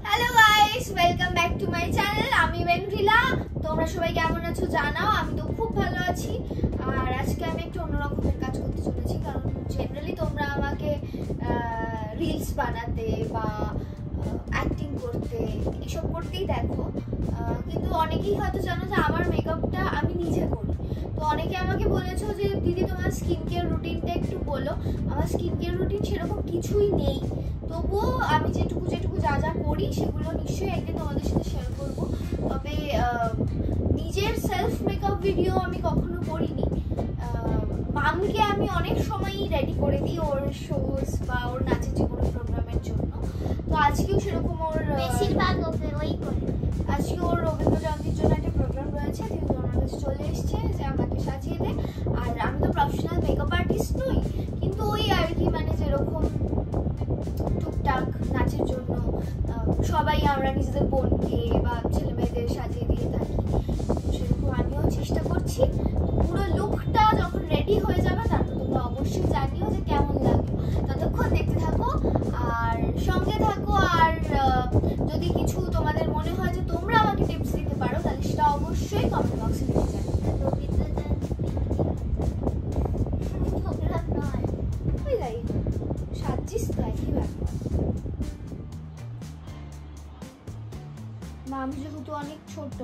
Hello guys, welcome back to my channel. আমি বেনভিলা। তোমরা সবাই কেমন আছো জানাও। আমি তো খুব ভালো আছি। আর আজকে আমি একটু অন্যরকমের কাজ করতে চলেছি, কারণ জেনারেলি তোমরা আমাকে রিলস বানাতে বা অ্যাক্টিং করতে এসব করতেই দেখো, কিন্তু অনেকেই হয়তো জানো যে আমার মেকআপটা আমি নিজে করি। তো অনেকে আমাকে বলেছো যে দিদি তোমার স্কিন কেয়ার রুটিনটা একটু বলো। আমার স্কিন কেয়ার রুটিন সেরকম কিছুই নেই, তবুও আমি যেটুকু যা যা করি সেগুলো নিশ্চয়ই একদিন তোমাদের সাথে শেয়ার করবো। তবে নিজের সেলফ মেকআপ ভিডিও আমি কখনো করিনি। মামকে আমি অনেক সময়ই রেডি করে দিই ওর শোজ বা ওর নাচের যে কোনো প্রোগ্রামের জন্য। তো আজকেও সেরকম ওর বেশিরভাগ ওই করে। আজকে ওর রবীন্দ্র জয়ন্তীর জন্য একটা প্রোগ্রাম রয়েছে, যেহেতু আমার কাছে চলে এসছে যে আমাকে সাজিয়ে দে। আর আমি তো প্রফেশনাল মেকআপ আর্টিস্ট নই, কিন্তু ওই আর কি, মানে যেরকম টুকটাক নাচের জন্য সবাই আমরা নিজেদের বোনকে বা ছেলে মেয়েদের সাজিয়ে দিয়ে থাকি, সেরকম আমিও চেষ্টা করছি। পুরো লুকটা যখন রেডি হয়ে যাবে তারপর তোমরা অবশ্যই জানিও যে কেমন লাগলো। ততক্ষণ দেখতে থাকো আর সঙ্গে থাকো। আর যদি কিছু তোমাদের মনে হয় যে তোমরা আমাকে টিপস দিতে পারো, তাহলে সেটা অবশ্যই কমেন্ট বক্সে লিখে যাবে। সাজিস তো একই ব্যাপার। মাম যেহেতু অনেক ছোট,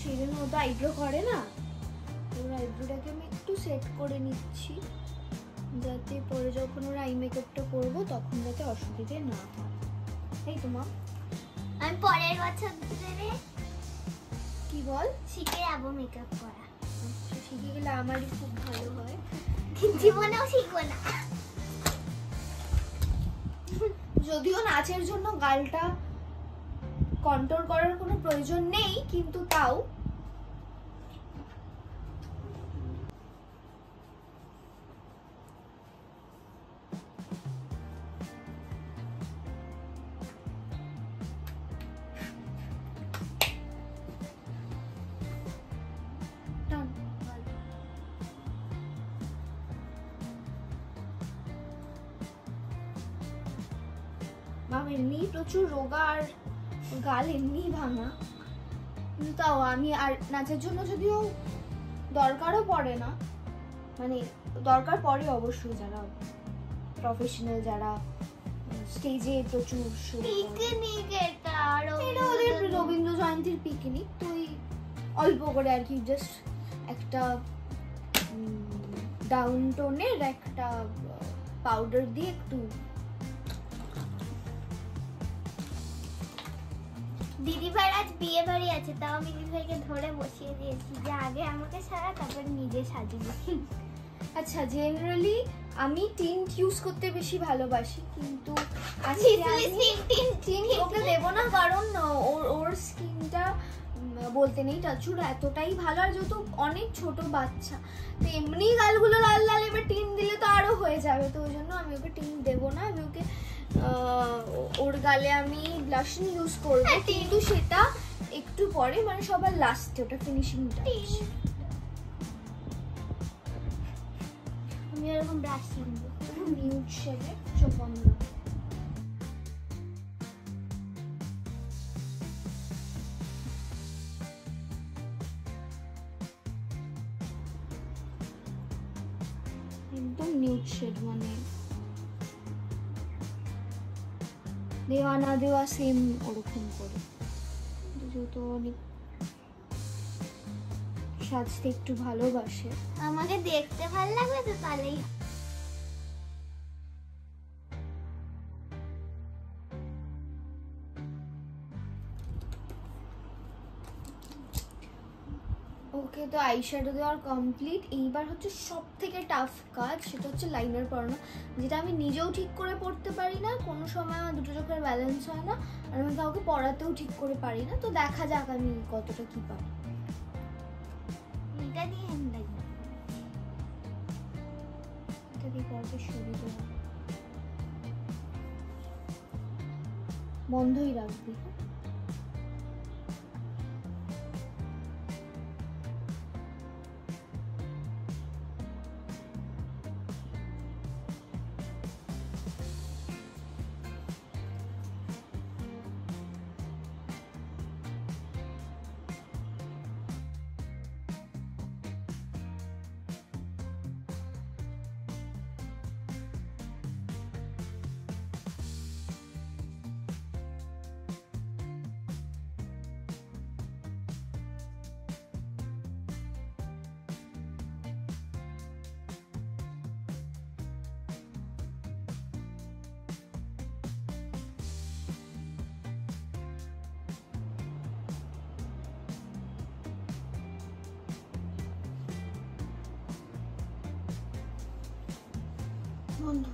সেই জন্য ওটা আইব্রো করে না। ওর আইব্রোটাকে আমি একটু সেট করে নিচ্ছি, যাতে পরে যখন ওর আই মেকআপটা করবো তখন যাতে অসুবিধে না হয়। এই তো মা, আমি পরের বছর ধরে কি বল শিখে যাবো মেকআপ করা। শিখে গেলে আমারই খুব ভালো হয়। জীবনেও শিখবো না। যদিও নাচের জন্য গালটা কন্ট্রোল করার কোনো প্রয়োজন নেই, কিন্তু তাও মাম এমনি প্রচুর রোগা আর গাল এমনি ভাঙা, কিন্তু তাও আমি আর নাচের জন্য যদিও দরকারও পড়ে না, মানে দরকার পড়ে অবশ্যই, যারা প্রফেশনাল, যারা স্টেজে প্রচুর পিকনিক, এটা ওদের রবীন্দ্র জয়ন্তীর পিকনিক। তো অল্প করে আর কি, জাস্ট একটা ডাউন টোনের একটা পাউডার দিয়ে একটু। দিদি ভাই আজ বিয়ে বাড়ি আছে, তাও আমি দিদি ভাইকে ধরে বসিয়ে দিয়েছি যে আগে আমাকে সারা, তারপর নিজে সাজিয়ে। আচ্ছা, জেনারেলি আমি টিন্ট ইউজ করতে বেশি ভালোবাসি, কিন্তু আজকে আমি টিন্ট ওকে দেবো না, কারণ ওর স্কিনটা বলতে নেই টাচুর এতটাই ভালো। আর যেহেতু অনেক ছোট বাচ্চা, তো এমনি গালগুলো লাল লাল, এবার টিন দিলে তো আরো হয়ে যাবে। তো ওই জন্য আমি ওকে টিন দেবো না। আমি ওকে ওর গালে আমি ব্লাশিং ইউজ করবো, কিন্তু সেটা একটু পরে, মানে সবার লাস্টে, ওটা ফিনিশিং টাচ। আমি এরকম ব্রাশ কিনবো নিউড শেডে, চোখ বন্ধ। একদম নিউড শেড, মানে দেওয়া না দেওয়া সেম ওরকম করে। যেহেতু অনেক সাজতে একটু ভালোবাসে, আমাকে দেখতে ভালো লাগবে তো তাহলেই। ওকে, তো আইশ্যাডো দেওয়ার কমপ্লিট। এইবার হচ্ছে সব থেকে টাফ কাজ, সেটা হচ্ছে লাইনার পরানো, যেটা আমি নিজেও ঠিক করে পড়তে পারি না। কোনো সময় আমার দুটো চোখের ব্যালেন্স হয় না, আর আমি কাউকে পড়াতেও ঠিক করে পারি না। তো দেখা যাক আমি কতটা কি পারি। এটা দিয়ে এটা দিয়ে পড়তে সুবিধা হবে। বন্ধই রাখবি। বন্ধ।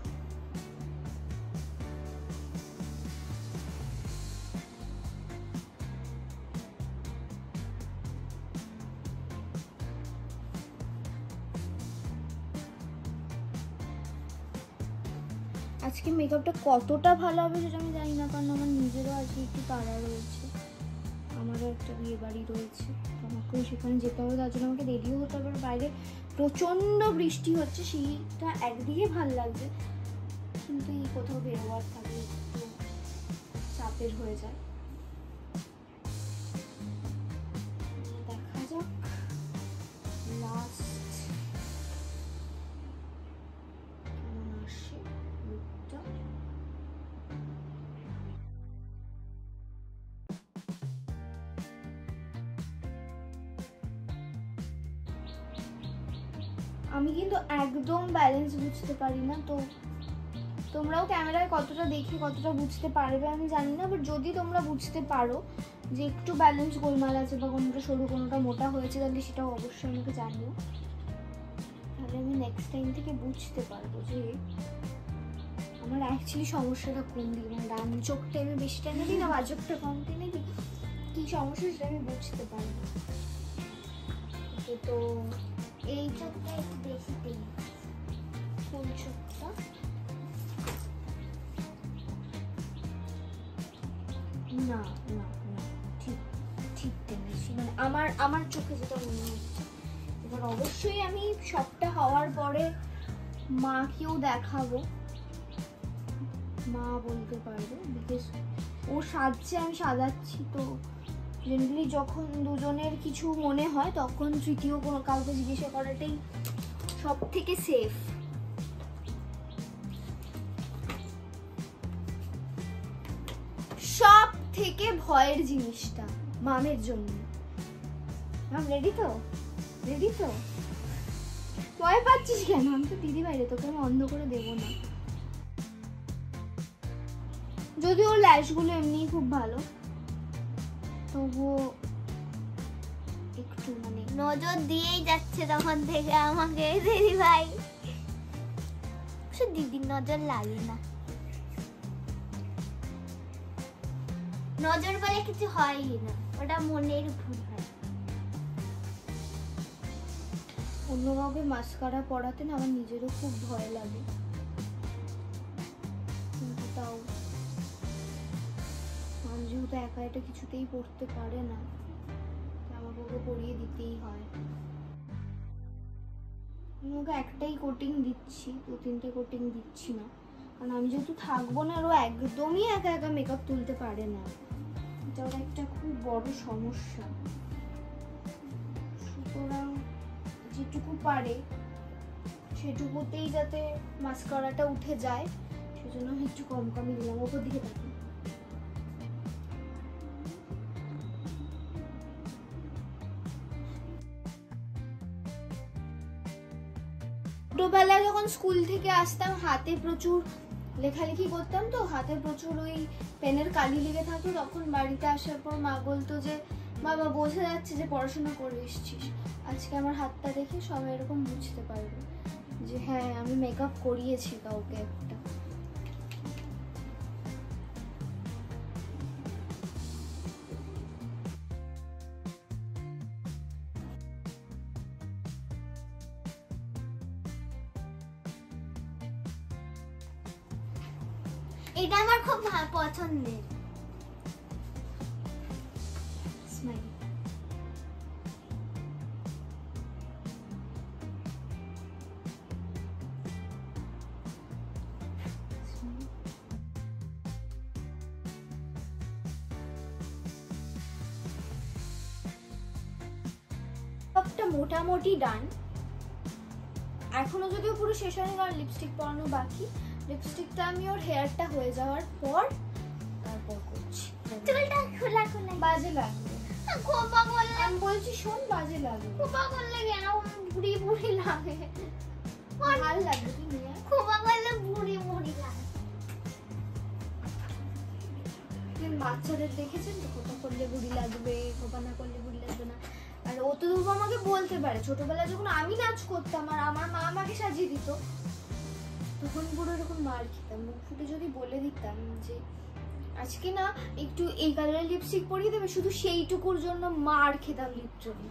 আজকে মেকআপটা কতটা ভালো হবে সেটা আমি জানি না, কারণ আমার নিজেরও আজকে একটু তাড়া রয়েছে, আমারও একটা বিয়ে বাড়ি রয়েছে, আমাকেও সেখানে যেতে হবে, তার জন্য আমাকে রেডিও হতে হবে। বাইরে প্রচণ্ড বৃষ্টি হচ্ছে, শীতটা একদিকে ভালো লাগছে, কিন্তু এই কোথাও বেরোয়ার থাকলে একটু চাপের হয়ে যায়। দেখা যাক লাস্ট কেমন আসে লুকটা। আমি কিন্তু একদম ব্যালেন্স বুঝতে পারি না, তো তোমরাও ক্যামেরায় কতটা দেখে কতটা বুঝতে পারবে আমি জানি না, বাট যদি তোমরা বুঝতে পারো যে একটু ব্যালেন্স গোলমাল আছে বা কোনোটা সরু কোনোটা মোটা হয়েছে, তাহলে সেটাও অবশ্যই আমাকে জানিও, তাহলে আমি নেক্সট টাইম থেকে বুঝতে পারবো যে আমার অ্যাকচুয়ালি সমস্যাটা কোন দিকে, মানে ডান চোখটা আমি বেশি টেনে দিই না বা চোখটা কম টেনে দিই, কী সমস্যা সেটা আমি বুঝতে পারবো। তো এই চোখটা একটু বেশি টেনে, কোন চোখটা? না না না, ঠিক ঠিক টেনেছি, মানে আমার চোখে যেটা মনে হচ্ছে। এবার অবশ্যই আমি সবটা হওয়ার পরে মাকেও দেখাবো, মা বলতে পারবে, বিকজ ও সাজছে আমি সাজাচ্ছি, তো জেনারেলি যখন দুজনের কিছু মনে হয় তখন তৃতীয় কোনো কাউকে জিজ্ঞাসা করাটাই সব থেকে সেফ। সব থেকে ভয়ের জিনিসটা মামের জন্য। মাম রেডি তো? রেডি তো? ভয় পাচ্ছিস কেন? আমি তো দিদি বাইরে, তোকে আমি অন্ধ করে দেবো না। যদিও ওর ল্যাশগুলো এমনিই খুব ভালো, তবুও একটু মানে নজর দিয়েই যাচ্ছে তখন থেকে আমাকে দিদি ভাই, দিদির নজর লাগে না, নজর বলে কিছু হয়ই না, ওটা মনের ভুল হয়। অন্য কাউকে মাস্কারা পরাতে না আমার নিজেরও খুব ভয় লাগে, কিন্তু তাও আমি যেহেতু একা এটা কিছুতেই পড়তে পারে না, আমাকে ওকে পরিয়ে দিতেই হয়। আমি ওকে একটাই কোটিং দিচ্ছি, 2-3টে কোটিং দিচ্ছি না, কারণ আমি যেহেতু থাকবো না, আর ও একদমই একা একা মেকআপ তুলতে পারে না, এটা ওর একটা খুব বড় সমস্যা। সুতরাং যেটুকু পারে সেটুকুতেই যাতে মাস্কারাটা উঠে যায়, সেজন্য আমি একটু কম কমই দিলাম। ওপর দিকে থাকি, ছোটবেলায় যখন স্কুল থেকে আসতাম হাতে প্রচুর লেখালেখি করতাম, তো হাতে প্রচুর ওই পেনের কালি লেগে থাকতো, তখন বাড়িতে আসার পর মা বলতো যে বাবা বোঝা যাচ্ছে যে পড়াশোনা করে এসেছিস। আজকে আমার হাতটা দেখে সবাই এরকম বুঝতে পারবে যে হ্যাঁ আমি মেকআপ করিয়েছি কাউকে একটা। এটা আমার খুব পছন্দের। স্মাইল। সবটা মোটামুটি ডান, এখনো যদিও পুরো শেষ হয়নি কারণ লিপস্টিক পরানো বাকি। লিপস্টিকটা আমি ওর হেয়ারটা হয়ে যাওয়ার পর তারপর করছি। চুলটা খোলা খোলা বাজে লাগবে, খোপা করলে, আমি বলছি শোন বাজে লাগবে, খোপা করলে কেন বুড়ি বুড়ি লাগে, ভালো লাগবে তুই নিয়ে। খোপা করলে বুড়ি বুড়ি লাগে। বাচ্চাদের দেখেছেন তো, খোপা করলে বুড়ি লাগবে, খোপা না করলে বুড়ি লাগবে না। আর ও তো তবু আমাকে বলতে পারে, ছোটবেলায় যখন আমি নাচ করতাম আর আমার মা আমাকে সাজিয়ে দিত, তো তখন পুরো এরকম মার খেতাম, মুখ ফুটে যদি বলে দিতাম যে আজকে না একটু এই কালারের লিপস্টিক পরিয়ে দেবে, শুধু সেইটুকুর জন্য মার খেতাম লিটারালি।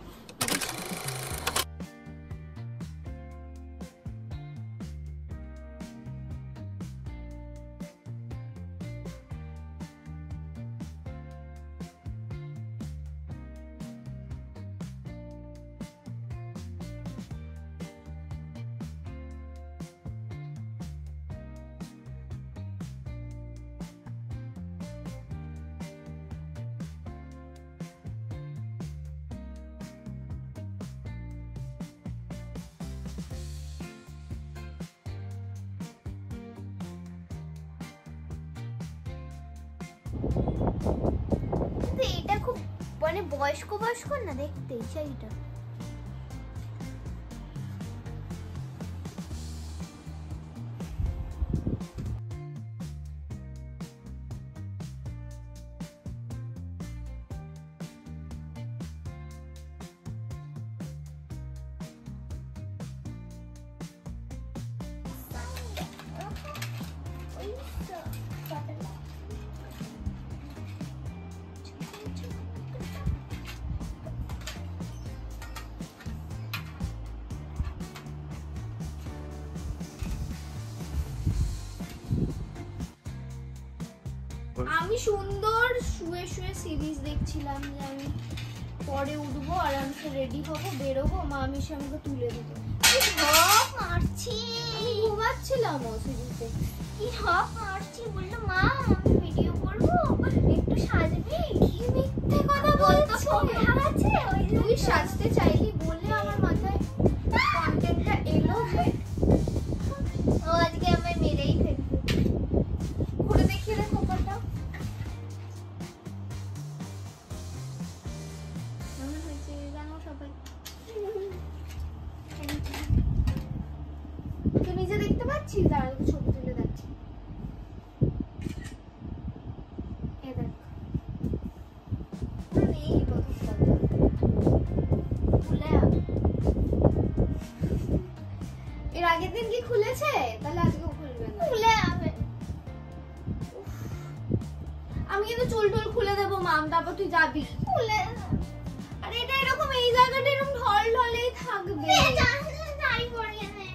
এটা খুব মানে বয়স্ক না দেখতে শাড়িটা। আমি সুন্দর শুয়ে শুয়ে সিরিজ দেখছিলাম যে আমি পরে উঠবো, আরামসে রেডি হবো, বেরোবো, মা আমি এসে আমাকে তুলে দিত। হপ মারছি, আমি ঘুমাচ্ছিলাম ও সিরিজ দেখতে। কি হপ মারছি, বললো মা আমি ভিডিও করবো একটু সাজবি। কি মিথ্যে কথা বলছো? আছে ওই তুই সাজতে চাইলি বলে আমার মাথায় কন্টেন্টটা এলো যে ও আজকে আমায় মেরেই ফেলবে। ঘুরে দেখিয়ে দেখো কথা কেমন হয়েছে জানো সবাই। তুই নিজে দেখতে পাচ্ছিস? দাঁড়া তোকে ছবি তুলে যাচ্ছি। এ দেখ এই বোতলটা খুলে এর আগের দিন কি খুলেছে? তাহলে আজকেও খুলবে না। খুলে যাবে। আমি কিন্তু চুল টুল খুলে দেবো মাম, তারপর তুই যাবি। খুলে আরে এটা এরকম এই জায়গাটা এরকম ঢল ঢলেই থাকবে। শাড়ি পরিয়ে নে।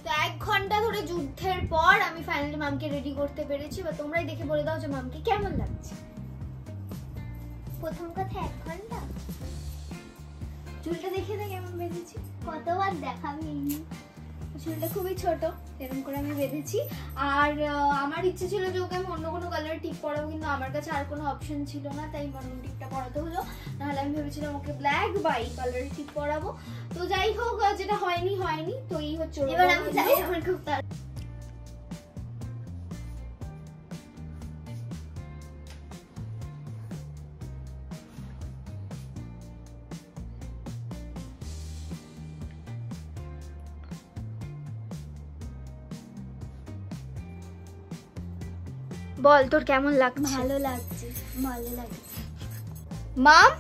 তো 1 ঘন্টা ধরে যুদ্ধের পর আমি ফাইনালি মামকে রেডি করতে পেরেছি। বা তোমরাই দেখে বলে দাও যে মামকে কেমন লাগছে। প্রথম কথা 1 ঘন্টা। চুলটা দেখে দে কেমন বেঁধেছি। কতবার দেখাবি? চুলটা খুবই ছোট, এরকম করে আমি বেঁধেছি। আর আমার ইচ্ছে ছিল যে ওকে আমি অন্য কোনো কালারের টিপ পরাবো, কিন্তু আমার কাছে আর কোনো অপশন ছিল না, তাই মারুন টিপটা পরাতে হলো। নাহলে আমি ভেবেছিলাম ওকে ব্ল্যাক বা এই কালারের টিপ পরাবো। তো যাই হোক, যেটা হয়নি হয়নি। তো এই হচ্ছে ওর এবার আমি যাই, আমার খুব বল তোর কেমন লাগছে? ভালো লাগছে, ভালো লাগছে। মাম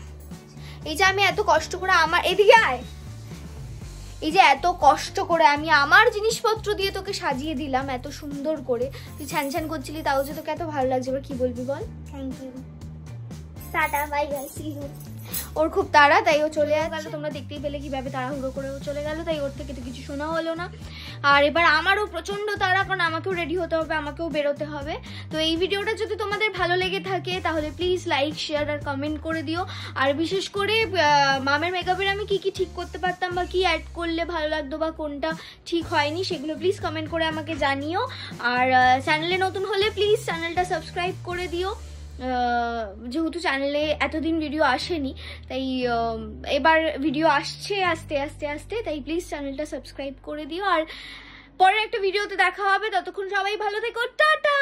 এই যে আমি এত কষ্ট করে আমার এদিকে আয়, এই যে এত কষ্ট করে আমি আমার জিনিসপত্র দিয়ে তোকে সাজিয়ে দিলাম এত সুন্দর করে, তুই ছ্যান ছ্যান করছিলি, তাও যে তোকে এত ভালো লাগছে। এবার কি বলবি বল? Thank you. Tata bye bye, see you. ওর খুব তাড়া, তাই ও চলে গেল। তোমরা দেখতেই পেলে কিভাবে তাড়াহুড়ো করে ও চলে গেল, তাই ওর থেকে তো কিছু শোনা হলো না। আর এবার আমারও প্রচন্ড তাড়া, কারণ আমাকেও রেডি হতে হবে, আমাকেও বেরোতে হবে। তো এই ভিডিওটা যদি তোমাদের ভালো লেগে থাকে তাহলে প্লিজ লাইক, শেয়ার আর কমেন্ট করে দিও। আর বিশেষ করে মামের মেকআপের আমি কি কি ঠিক করতে পারতাম বা কি অ্যাড করলে ভালো লাগতো বা কোনটা ঠিক হয়নি সেগুলো প্লিজ কমেন্ট করে আমাকে জানিও। আর চ্যানেলে নতুন হলে প্লিজ চ্যানেলটা সাবস্ক্রাইব করে দিও। যেহেতু চ্যানেলে এতদিন ভিডিও আসেনি, তাই এবার ভিডিও আসছে আস্তে আস্তে আস্তে, তাই প্লিজ চ্যানেলটা সাবস্ক্রাইব করে দিও। আর পরের একটা ভিডিওতে দেখা হবে, ততক্ষণ সবাই ভালো থেকো, টাটা।